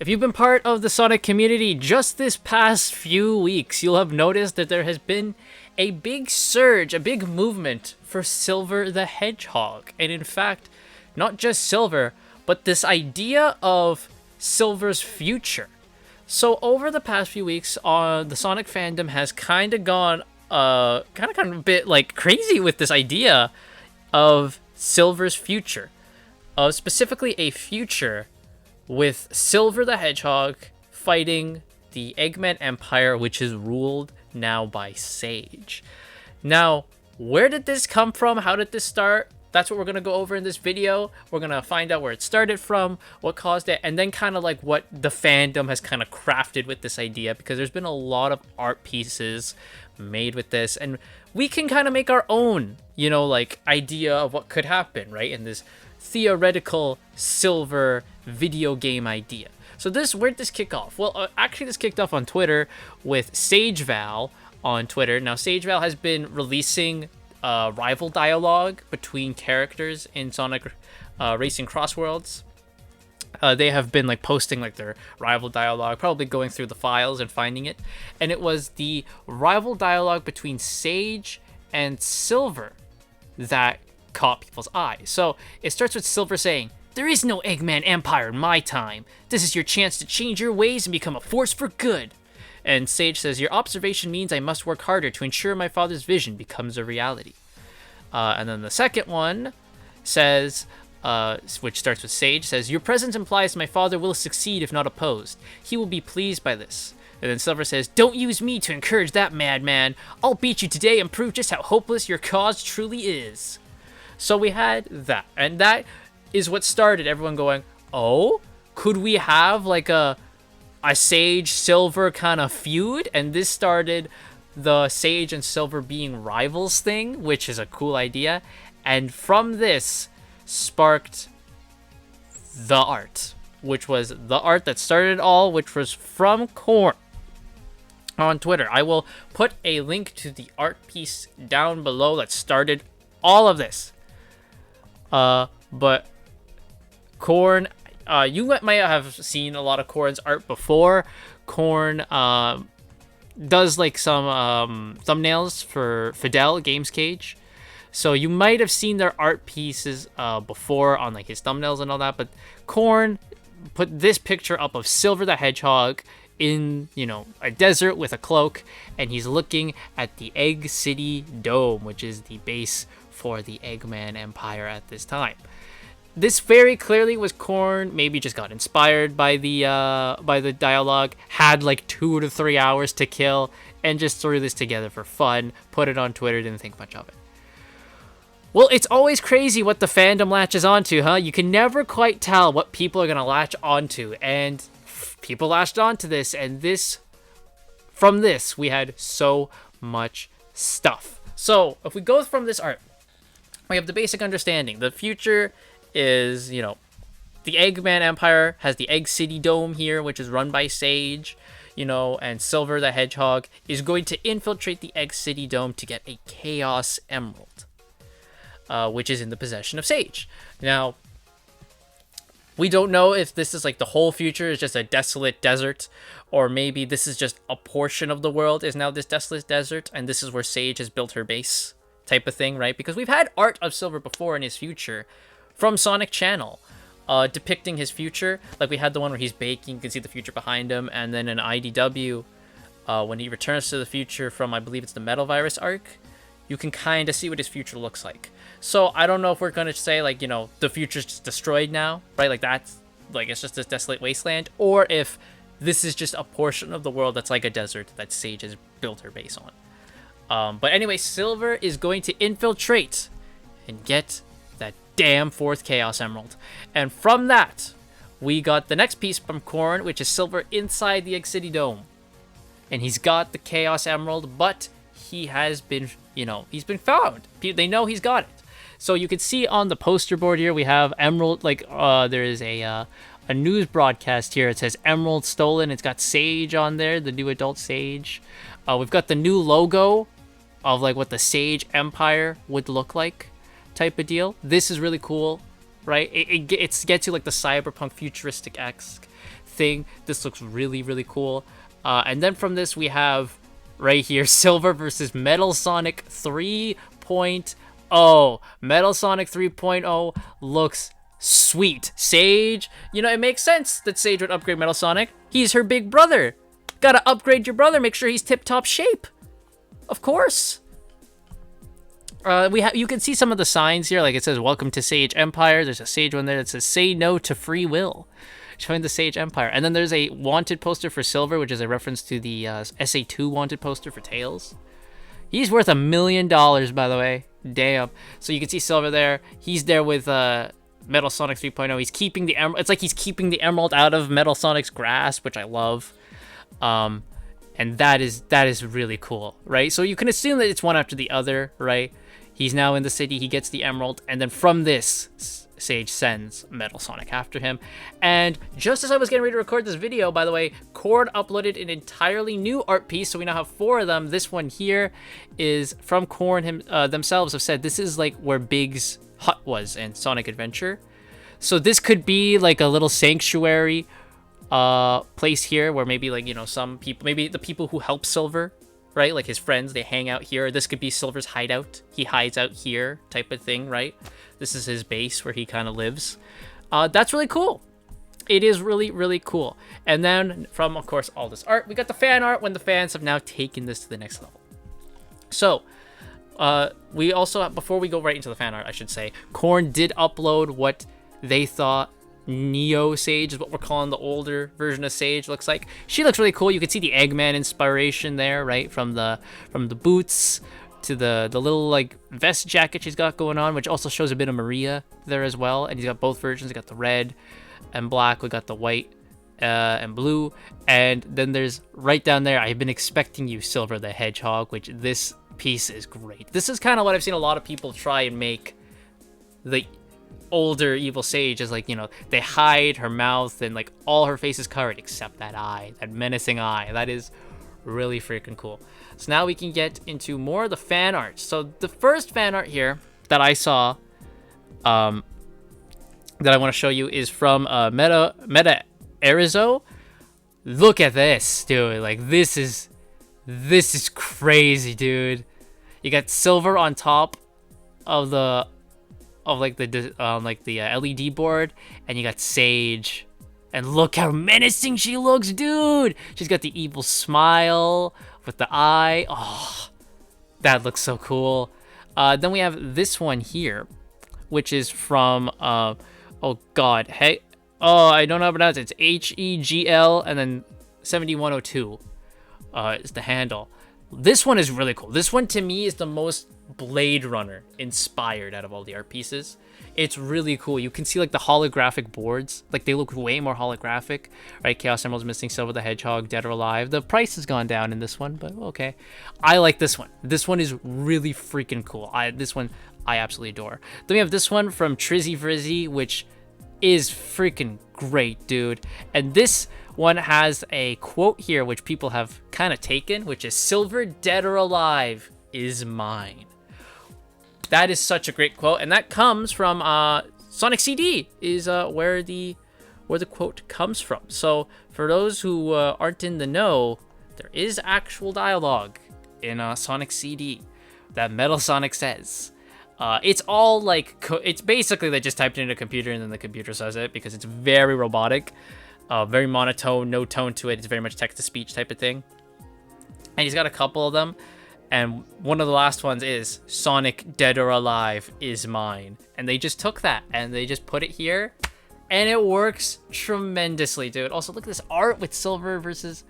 If you've been part of the Sonic community just this past few weeks, you'll have noticed that there has been a big surge, a big movement for Silver the Hedgehog. And in fact, not just Silver, but this idea of Silver's future. So over the past few weeks, the Sonic fandom has kind of gone kind of a bit like crazy with this idea of Silver's future. Specifically a future with Silver the Hedgehog fighting the Eggman Empire, which is ruled now by Sage. Now, where did this come from? How did this start? That's what we're going to go over in this video. We're going to find out where it started from, what caused it, and then kind of like what the fandom has kind of crafted with this idea, because there's been a lot of art pieces made with this, and we can kind of make our own, like idea of what could happen, right? In this theoretical Silver video game idea. So where'd this kick off? Well, actually this kicked off on Twitter with SageVal on Twitter. Now, SageVal has been releasing rival dialogue between characters in Sonic Racing Cross Worlds. They have been like posting like their rival dialogue, probably going through the files and finding it. And it was the rival dialogue between Sage and Silver that caught people's eye. So it starts with Silver saying, "There is no Eggman Empire in my time. This is your chance to change your ways and become a force for good." And Sage says, "Your observation means I must work harder to ensure my father's vision becomes a reality." And then the second one says, which starts with Sage, says, "Your presence implies my father will succeed if not opposed. He will be pleased by this." And then Silver says, "Don't use me to encourage that madman. I'll beat you today and prove just how hopeless your cause truly is." So we had that, and that is what started everyone going, oh, could we have like a Sage Silver kind of feud? And this started the Sage and Silver being rivals thing, which is a cool idea. And from this sparked the art, which was the art that started it all, which was from Corn on Twitter. I will put a link to the art piece down below that started all of this. But Corn, you might have seen a lot of Corn's art before. Corn does like some thumbnails for Fidel Games Cage, so you might have seen their art pieces before on like his thumbnails and all that. But Corn put this picture up of Silver the Hedgehog in a desert with a cloak, and he's looking at the Egg City Dome, which is the base for the Eggman Empire at this time. This very clearly was Corn, maybe just got inspired by the dialogue, had like 2 to 3 hours to kill, and just threw this together for fun, put it on Twitter, didn't think much of it. Well, it's always crazy what the fandom latches onto, huh? You can never quite tell what people are going to latch onto, and people latched onto this, and from this, we had so much stuff. So, if we go from this art, we have the basic understanding. The future is, the Eggman Empire has the Egg City Dome here, which is run by Sage, and Silver the Hedgehog is going to infiltrate the Egg City Dome to get a Chaos Emerald, which is in the possession of Sage. Now, we don't know if this is like the whole future is just a desolate desert, or maybe this is just a portion of the world is now this desolate desert, and this is where Sage has built her base type of thing, right? Because we've had art of Silver before in his future from Sonic Channel, depicting his future. Like we had the one where he's baking, you can see the future behind him, and then in IDW, when he returns to the future from, I believe it's the Metal Virus arc, you can kind of see what his future looks like. So I don't know if we're going to say like, the future's just destroyed now, right? Like that's like, it's just this desolate wasteland, or if this is just a portion of the world that's like a desert that Sage has built her base on. But anyway, Silver is going to infiltrate and get that damn 4th Chaos Emerald. And from that, we got the next piece from Corn, which is Silver inside the Egg City Dome. And he's got the Chaos Emerald, but he has been, he's been found. They know he's got it. So you can see on the poster board here, we have Emerald, like, there is a news broadcast here. It says Emerald stolen. It's got Sage on there, the new adult Sage. We've got the new logo of like what the Sage Empire would look like type of deal. This is really cool, right? It gets you like the cyberpunk futuristic-esque thing. This looks really, really cool. And then from this, we have right here, Silver versus Metal Sonic 3.0. Metal Sonic 3.0 looks sweet. Sage, you know, it makes sense that Sage would upgrade Metal Sonic. He's her big brother. Gotta upgrade your brother, make sure he's tip-top shape. Of course. You can see some of the signs here, like it says "Welcome to Sage Empire." There's a Sage one there that says "Say no to free will," showing the Sage Empire. And then there's a wanted poster for Silver, which is a reference to the SA2 wanted poster for Tails. He's worth $1 million, by the way. Damn. So you can see Silver there. He's there with Metal Sonic 3.0. He's keeping the emerald. It's like he's keeping the emerald out of Metal Sonic's grasp, which I love. And that is really cool, right? So you can assume that it's one after the other, right? He's now in the city, he gets the emerald, and then from this, Sage sends Metal Sonic after him. And just as I was getting ready to record this video, by the way, Corn uploaded an entirely new art piece, so we now have 4 of them. This one here is from Corn themselves have said this is like where Big's hut was in Sonic Adventure. So this could be like a little sanctuary place here where maybe, like, you know, some people, maybe the people who help Silver, right, like his friends, they hang out here. This could be Silver's hideout. He hides out here type of thing, right? This is his base where he kind of lives. That's really cool. It is really, really cool. And then from, of course, all this art, we got the fan art when the fans have now taken this to the next level. So we also, before we go right into the fan art, I should say, Corn did upload what they thought Neo Sage is what we're calling the older version of Sage looks like. She looks really cool. You can see the Eggman inspiration there, right? From the boots to the little like vest jacket she's got going on, which also shows a bit of Maria there as well. And he's got both versions. You got the red and black. We got the white and blue. And then there's right down there, I've been expecting you, Silver the Hedgehog, which this piece is great. This is kind of what I've seen a lot of people try and make the older evil Sage, is like, you know, they hide her mouth and like all her face is covered except that eye, that menacing eye. That is really freaking cool. So now we can get into more of the fan art. So the first fan art here that I saw that I want to show you is from Meta Arizo. Look at this, dude. Like this is crazy, dude. You got Silver on top of the LED board, and you got Sage, and look how menacing she looks, dude. She's got the evil smile with the eye. Oh, that looks so cool. Then we have this one here, which is from oh god, hey, oh, I don't know how to pronounce it. It's HEGL and then 7102 is the handle. This one is really cool. This one to me is the most Blade Runner inspired out of all the art pieces. It's really cool. You can see like the holographic boards, like they look way more holographic, right? Chaos Emerald's missing, Silver the Hedgehog, Dead or Alive. The price has gone down in this one, but okay. I like this one. This one is really freaking cool. This one I absolutely adore. Then we have this one from Trizzy Frizzy, which is freaking great, dude. And this one has a quote here which people have kind of taken, which is "Silver, dead or alive, is mine." That is such a great quote, and that comes from Sonic CD is where the quote comes from. So for those who aren't in the know, there is actual dialogue in Sonic CD that Metal Sonic says. It's all like it's basically they just typed it into a computer and then the computer says it, because it's very robotic, very monotone, no tone to it. It's very much text to speech type of thing. And he's got a couple of them. And one of the last ones is "Sonic, dead or alive, is mine." And they just took that and they just put it here. And it works tremendously, dude. Also, look at this art with Silver versus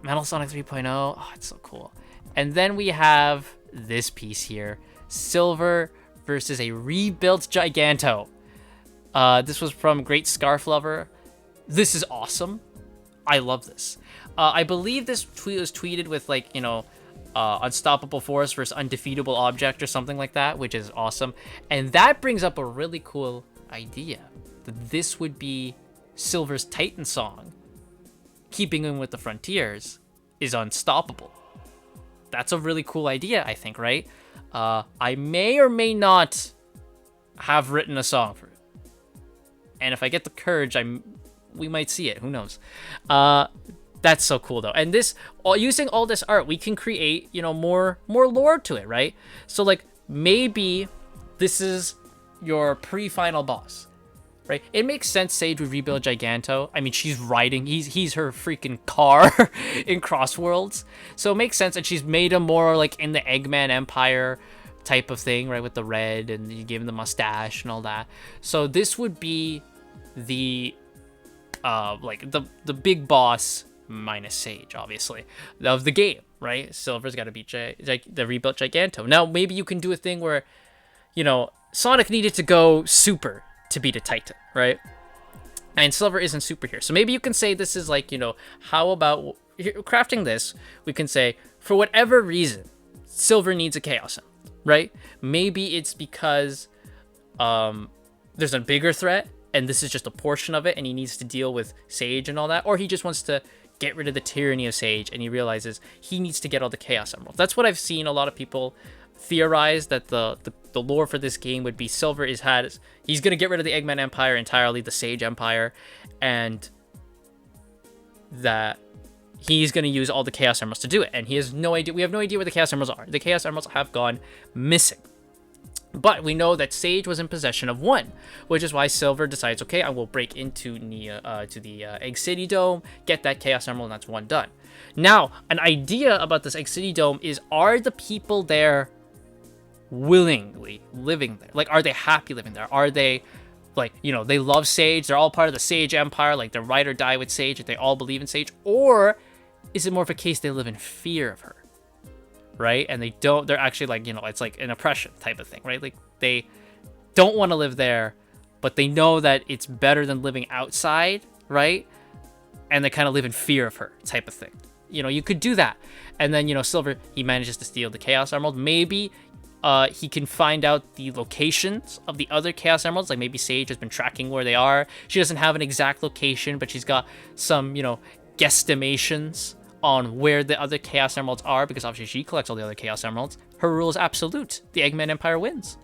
Metal Sonic 3.0. Oh, it's so cool. And then we have this piece here. Silver versus a rebuilt Giganto. This was from Great Scarf Lover. This is awesome. I love this. I believe this tweet was tweeted with, like, you know, Unstoppable Force versus Undefeatable Object or something like that, which is awesome. And that brings up a really cool idea, that this would be Silver's Titan song. Keeping in with the Frontiers is Unstoppable. That's a really cool idea, I think, right? I may or may not have written a song for it. And if I get the courage, we might see it. Who knows? That's so cool though. And this, using all this art, we can create, more lore to it, right? So like maybe this is your pre-final boss, right? It makes sense Sage would rebuild Giganto. I mean, she's riding, he's her freaking car in Crossworlds. So it makes sense, and she's made him more like in the Eggman Empire type of thing, right? With the red, and you give him the mustache and all that. So this would be the like the big boss minus Sage, obviously, of the game, right? Silver's got to beat the rebuilt Giganto. Now maybe you can do a thing where, Sonic needed to go super to beat a Titan, right? And Silver isn't super here. So maybe you can say this is like, how about crafting this? We can say, for whatever reason, Silver needs a Chaos Emerald, right? Maybe it's because there's a bigger threat, and this is just a portion of it, and he needs to deal with Sage and all that, or he just wants to get rid of the tyranny of Sage, and he realizes he needs to get all the Chaos Emeralds. That's what I've seen a lot of people theorize, that the lore for this game would be Silver he's gonna get rid of the Eggman Empire entirely, the Sage Empire, and that he's gonna use all the Chaos Emeralds to do it. And he has no idea. We have no idea where the Chaos Emeralds are. The Chaos Emeralds have gone missing. But we know that Sage was in possession of one, which is why Silver decides, okay, I will break into the Egg City Dome, get that Chaos Emerald, and that's one done. Now, an idea about this Egg City Dome is, are the people there willingly living there? Like, are they happy living there? Are they, like, they love Sage, they're all part of the Sage Empire, like they're ride or die with Sage, they all believe in Sage? Or is it more of a case they live in fear of her? Right? And they're actually like, it's like an oppression type of thing, right? Like they don't want to live there, but they know that it's better than living outside, right? And they kind of live in fear of her type of thing. You could do that. And then, Silver, he manages to steal the Chaos Emerald. Maybe he can find out the locations of the other Chaos Emeralds. Like maybe Sage has been tracking where they are. She doesn't have an exact location, but she's got some, guesstimations on where the other Chaos Emeralds are, because obviously she collects all the other Chaos Emeralds. Her rule is absolute. The Eggman Empire wins.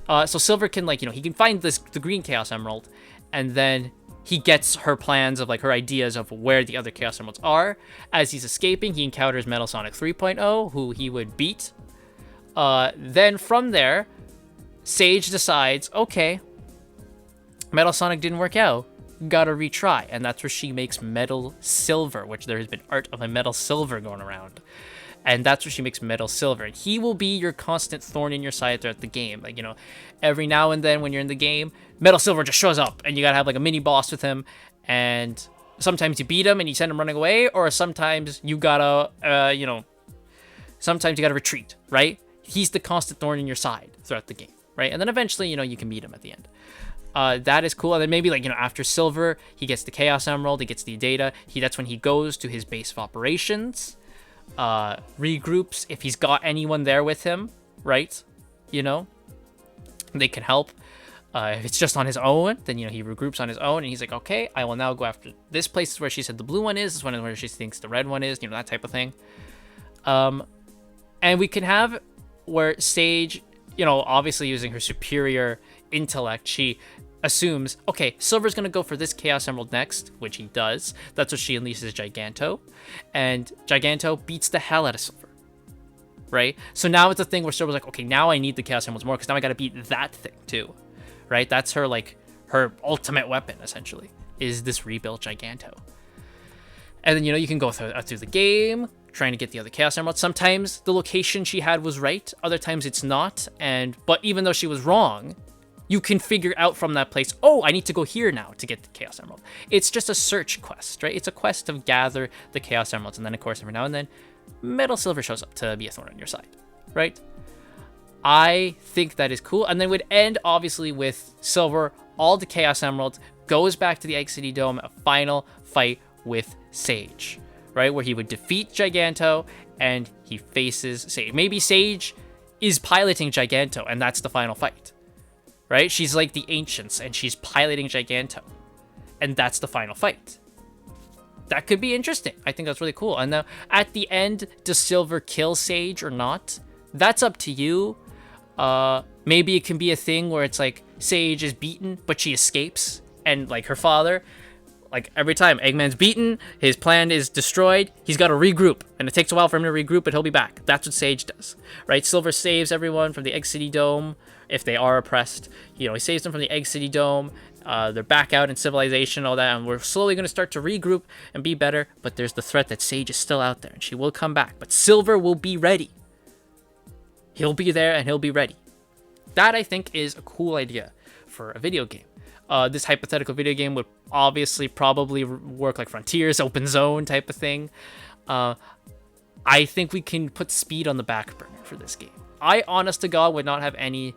So Silver can, he can find the green Chaos Emerald, and then he gets her plans of, her ideas of where the other Chaos Emeralds are. As he's escaping, he encounters Metal Sonic 3.0, who he would beat. Then from there, Sage decides, okay, Metal Sonic didn't work out, gotta retry. And that's where she makes Metal Silver, which there has been art of a Metal Silver going around. And that's where she makes Metal Silver. And he will be your constant thorn in your side throughout the game. Like, every now and then when you're in the game, Metal Silver just shows up and you gotta have a mini boss with him. And sometimes you beat him and you send him running away, or sometimes you gotta, sometimes you gotta retreat, right? He's the constant thorn in your side throughout the game, right? And then eventually, you can meet him at the end. That is cool. And then maybe after Silver, he gets the Chaos Emerald, he gets the data. That's when he goes to his base of operations, regroups if he's got anyone there with him, right? They can help. If it's just on his own, then he regroups on his own, and he's like, okay, I will now go after this place where she said the blue one is. This one is where she thinks the red one is. That type of thing. And we can have where Sage, obviously using her superior intellect, she assumes, okay, Silver's gonna go for this Chaos Emerald next, which he does. That's what she unleashes Giganto, and Giganto beats the hell out of Silver, right? So now it's a thing where Silver's like, okay, now I need the Chaos Emeralds more, because now I gotta beat that thing too, right? That's her, her ultimate weapon, essentially, is this rebuilt Giganto. And then, you can go through the game, trying to get the other Chaos Emeralds. Sometimes the location she had was right, other times it's not, but even though she was wrong, you can figure out from that place, oh, I need to go here now to get the Chaos Emerald. It's just a search quest, right? It's a quest to gather the Chaos Emeralds, and then, of course, every now and then, Metal Silver shows up to be a thorn on your side, right? I think that is cool. And then would end, obviously, with Silver, all the Chaos Emeralds, goes back to the Egg City Dome, a final fight with Sage, right? Where he would defeat Giganto, and he faces Sage. Maybe Sage is piloting Giganto, and that's the final fight. Right? She's like the Ancients, and she's piloting Giganto. And that's the final fight. That could be interesting. I think that's really cool. And now, at the end, does Silver kill Sage or not? That's up to you. Maybe it can be a thing where it's like, Sage is beaten, but she escapes. And, her father, Like every time Eggman's beaten, his plan is destroyed, he's got to regroup, and it takes a while for him to regroup, but he'll be back. That's what Sage does, right? Silver saves everyone from the Egg City Dome if they are oppressed. You know, he saves them from the Egg City Dome. They're back out in civilization, all that, and we're slowly going to start to regroup and be better. But there's the threat that Sage is still out there, and she will come back. But Silver will be ready. He'll be there, and he'll be ready. That, I think, is a cool idea for a video game. This hypothetical video game would obviously probably work like Frontiers, open zone type of thing. I think we can put speed on the back burner for this game. I, honest to God, would not have any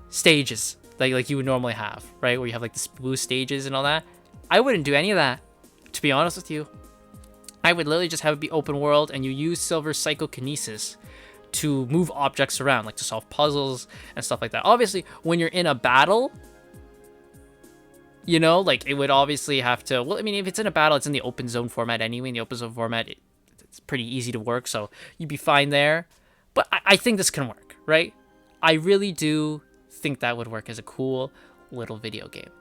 stages like you would normally have, right? Where you have like the blue stages and all that. I wouldn't do any of that, to be honest with you. I would literally just have it be open world, and you use Silver's psychokinesis to move objects around, like to solve puzzles and stuff like that. Obviously, when you're in a battle, you know, like it would obviously have to, well, I mean, if it's in a battle, it's in the open zone format anyway. In the open zone format, it's pretty easy to work, so you'd be fine there. But I think this can work, right? I really do think that would work as a cool little video game.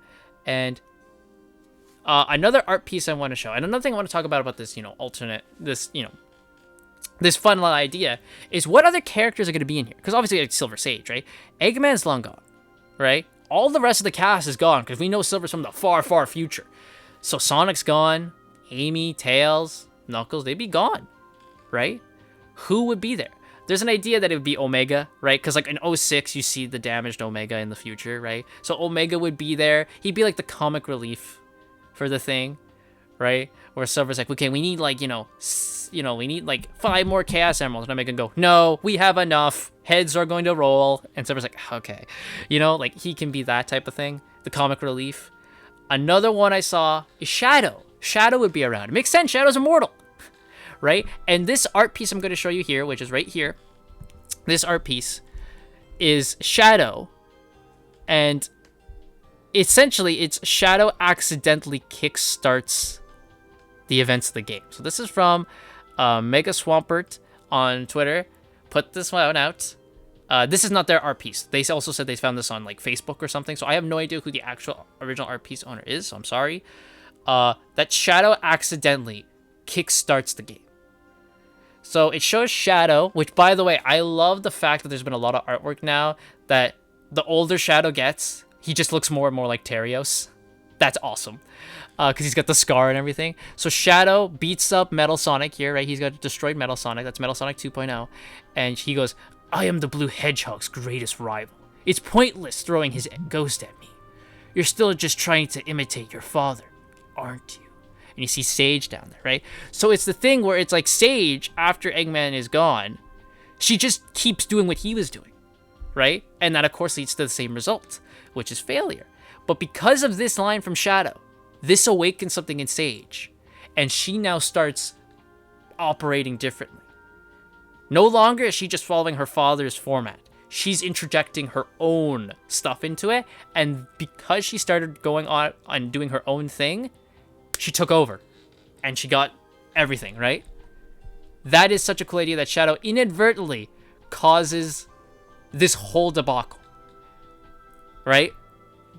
And another art piece I want to show, and another thing I want to talk about this, you know, this fun little idea is what other characters are going to be in here. Because obviously, like Silver Sage, right? Eggman's long gone, right? All the rest of the cast is gone because we know Silver's from the far, far future. So Sonic's gone, Amy, Tails, Knuckles, they'd be gone, right? Who would be there? There's an idea that it would be Omega, right? Because like in 06, you see the damaged Omega in the future, right? So Omega would be there. He'd be like the comic relief for the thing, right? Where Silver's like, okay, we need like, we need like 5 more Chaos Emeralds. And Omega go, no, we have enough. Heads are going to roll. And Silver's like, okay. You know, like he can be that type of thing. The comic relief. Another one I saw is Shadow. Shadow would be around. It makes sense. Shadow's immortal, right? And this art piece I'm going to show you here, which is right here. This art piece is Shadow. And essentially, it's Shadow accidentally kickstarts the events of the game. So this is from Mega Swampert on Twitter. Put this one out. This is not their art piece. They also said they found this on like Facebook or something. So I have no idea who the actual original art piece owner is. So I'm sorry. That Shadow accidentally kickstarts the game. So it shows Shadow, which by the way, I love the fact that there's been a lot of artwork now that the older Shadow gets, he just looks more and more like Terios. That's awesome. Because he's got the scar and everything. So Shadow beats up Metal Sonic here, right? He's got destroyed Metal Sonic. That's Metal Sonic 2.0. And he goes, I am the Blue Hedgehog's greatest rival. It's pointless throwing his ghost at me. You're still just trying to imitate your father, aren't you? And you see Sage down there, right? So it's the thing where it's like Sage, after Eggman is gone, she just keeps doing what he was doing, right? And that, of course, leads to the same result, which is failure. But because of this line from Shadow, this awakens something in Sage, and she now starts operating differently. No longer is she just following her father's format. She's interjecting her own stuff into it, and because she started going on and doing her own thing, she took over, and she got everything, right? That is such a cool idea that Shadow inadvertently causes this whole debacle, right?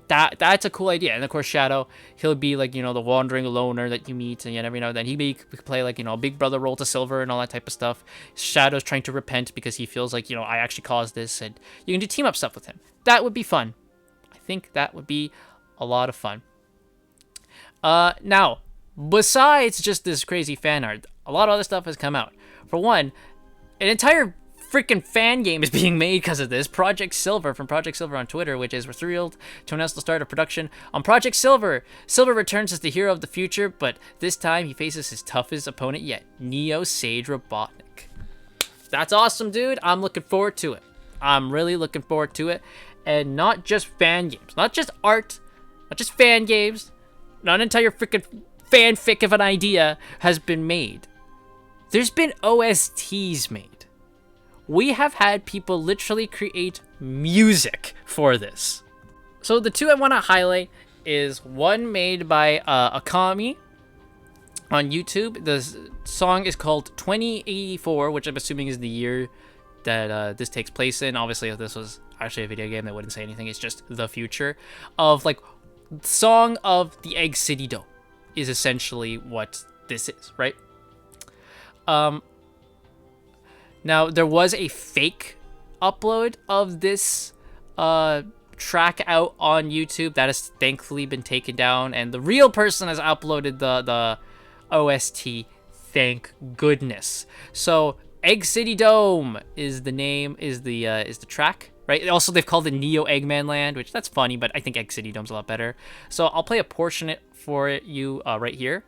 That's a cool idea. And of course, Shadow, he'll be like, the wandering loner that you meet, and every now and then he could play like, a big brother role to Silver and all that type of stuff. Shadow's trying to repent because he feels like, I actually caused this, and you can do team up stuff with him. That would be fun. I think that would be a lot of fun. Now, besides just this crazy fan art, a lot of other stuff has come out. For one, an entire freaking fan game is being made because of this. Project Silver from Project Silver on Twitter, which is, we're thrilled to announce the start of production on Project Silver. Silver returns as the hero of the future, but this time he faces his toughest opponent yet, Neo Sage Robotnik. That's awesome, dude. I'm looking forward to it. I'm really looking forward to it. And not just fan games, not just art, not just fan games, not an entire freaking fanfic of an idea has been made. There's been OSTs made. We have had people literally create music for this. So the two I want to highlight is one made by Akami on YouTube. The song is called 2084, which I'm assuming is the year that this takes place in. Obviously, if this was actually a video game, they wouldn't say anything. It's just the future of like song of the Egg City Dome, is essentially what this is, right? Now there was a fake upload of this track out on YouTube that has thankfully been taken down, and the real person has uploaded the OST. Thank goodness. So Egg City Dome is the name, is the track, right? Also, they've called it Neo Eggman Land, which that's funny, but I think Egg City Dome's a lot better. So I'll play a portion for you right here.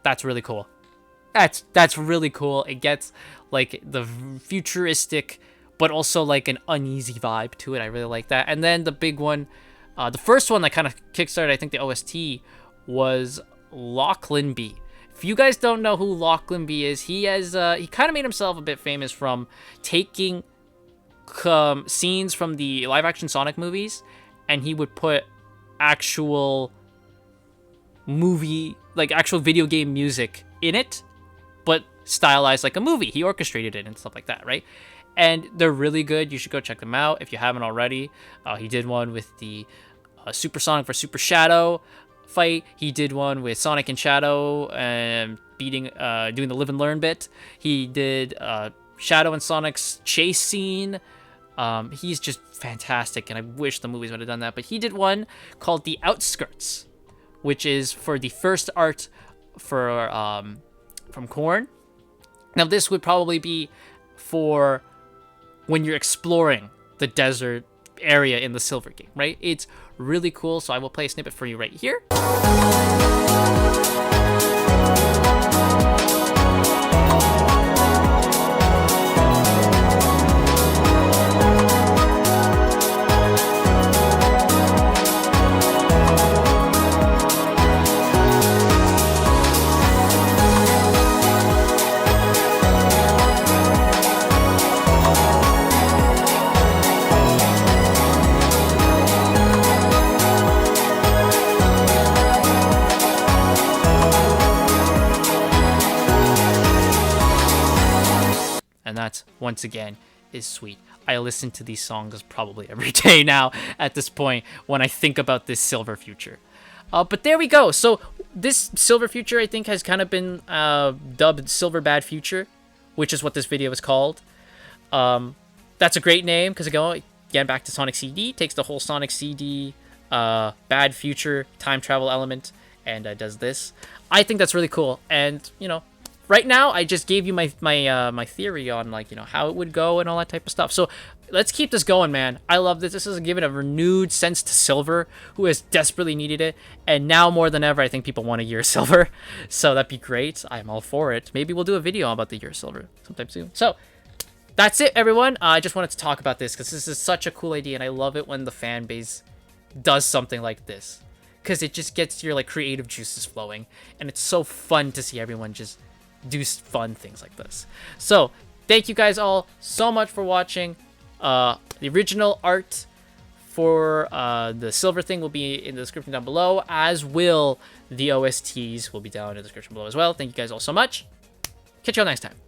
That's really cool. That's really cool. It gets like the futuristic, but also like an uneasy vibe to it. I really like that. And then the big one, the first one that kind of kickstarted, I think, the OST was Lachlan B. If you guys don't know who Lachlan B is, he kind of made himself a bit famous from taking scenes from the live-action Sonic movies, and he would put actual movie, like actual video game music in it, but stylized like a movie. He orchestrated it and stuff like that, right? And they're really good. You should go check them out if you haven't already. He did one with the Super Sonic for Super Shadow fight. He did one with Sonic and Shadow and doing the live and learn bit. He did Shadow and Sonic's chase scene. He's just fantastic, and I wish the movies would have done that. But he did one called The Outskirts, which is for the first art for from Korn. Now this would probably be for when you're exploring the desert area in the Silver Game, right? It's really cool, so I will play a snippet for you right here. And that, once again, is sweet. I listen to these songs probably every day now at this point when I think about this Silver future. But there we go. So this Silver future, I think, has kind of been dubbed Silver Bad Future, which is what this video is called. That's a great name because, again, back to Sonic CD, takes the whole Sonic CD Bad Future time travel element and does this. I think that's really cool. And, right now, I just gave you my theory on, like, how it would go and all that type of stuff. So let's keep this going, man. I love this. This has given a renewed sense to Silver, who has desperately needed it. And now more than ever, I think people want a Year Silver. So that'd be great. I'm all for it. Maybe we'll do a video about the Year Silver sometime soon. So that's it, everyone. I just wanted to talk about this because this is such a cool idea, and I love it when the fan base does something like this, because it just gets your creative juices flowing, and it's so fun to see everyone just do fun things like this. So thank you guys all so much for watching. The original art for the Silver thing will be in the description down below, as will the OSTs will be down in the description below as well. Thank you guys all so much. Catch you all next time.